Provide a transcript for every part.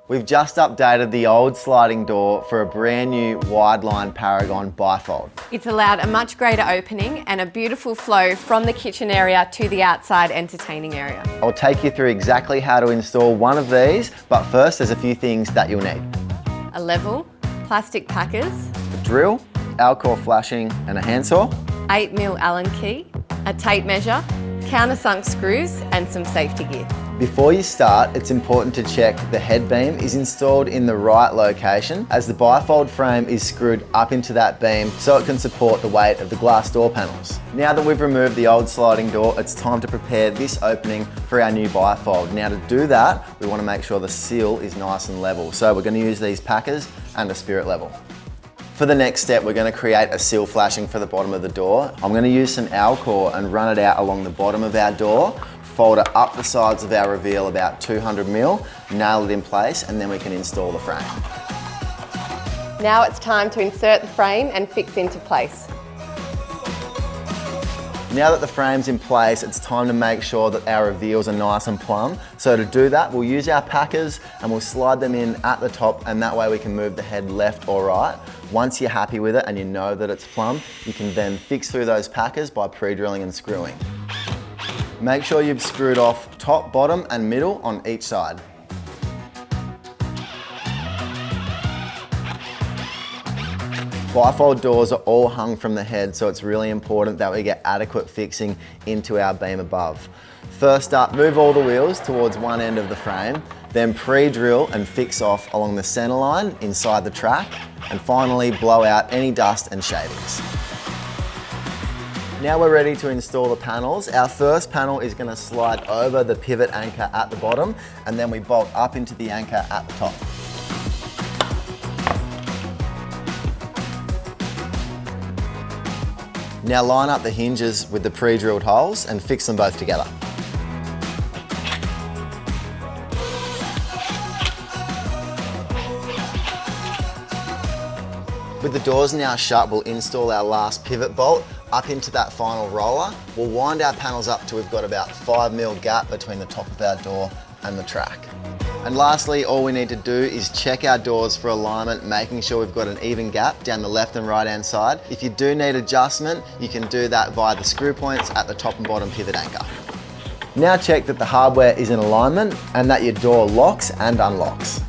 We've just updated the old sliding door for a brand new Wideline Paragon bifold. It's allowed a much greater opening and a beautiful flow from the kitchen area to the outside entertaining area. I'll take you through exactly how to install one of these, but first there's a few things that you'll need. A level, plastic packers, A drill, Alcor flashing and a handsaw. 8mm Allen key, a tape measure, countersunk screws and some safety gear. Before you start, it's important to check the head beam is installed in the right location, as the bifold frame is screwed up into that beam so it can support the weight of the glass door panels. Now that we've removed the old sliding door, it's time to prepare this opening for our new bifold. Now to do that, we want to make sure the sill is nice and level. So we're going to use these packers and a spirit level. For the next step, we're going to create a sill flashing for the bottom of the door. I'm going to use some Alcor and run it out along the bottom of our door, fold it up the sides of our reveal about 200mm, nail it in place, and then we can install the frame. Now it's time to insert the frame and fix into place. Now that the frame's in place, it's time to make sure that our reveals are nice and plumb. So to do that, we'll use our packers and we'll slide them in at the top, and that way we can move the head left or right. Once you're happy with it and you know that it's plumb, you can then fix through those packers by pre-drilling and screwing. Make sure you've screwed off top, bottom and middle on each side. Bifold doors are all hung from the head, so it's really important that we get adequate fixing into our beam above. First up, move all the wheels towards one end of the frame, then pre-drill and fix off along the center line inside the track, and finally blow out any dust and shavings. Now we're ready to install the panels. Our first panel is going to slide over the pivot anchor at the bottom, and then we bolt up into the anchor at the top. Now line up the hinges with the pre-drilled holes and fix them both together. With the doors now shut, we'll install our last pivot bolt up into that final roller. We'll wind our panels up till we've got about 5mm gap between the top of our door and the track. And lastly, all we need to do is check our doors for alignment, making sure we've got an even gap down the left and right hand side. If you do need adjustment, you can do that via the screw points at the top and bottom pivot anchor. Now check that the hardware is in alignment and that your door locks and unlocks.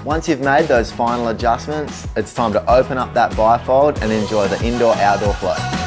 Once you've made those final adjustments, it's time to open up that bifold and enjoy the indoor-outdoor flow.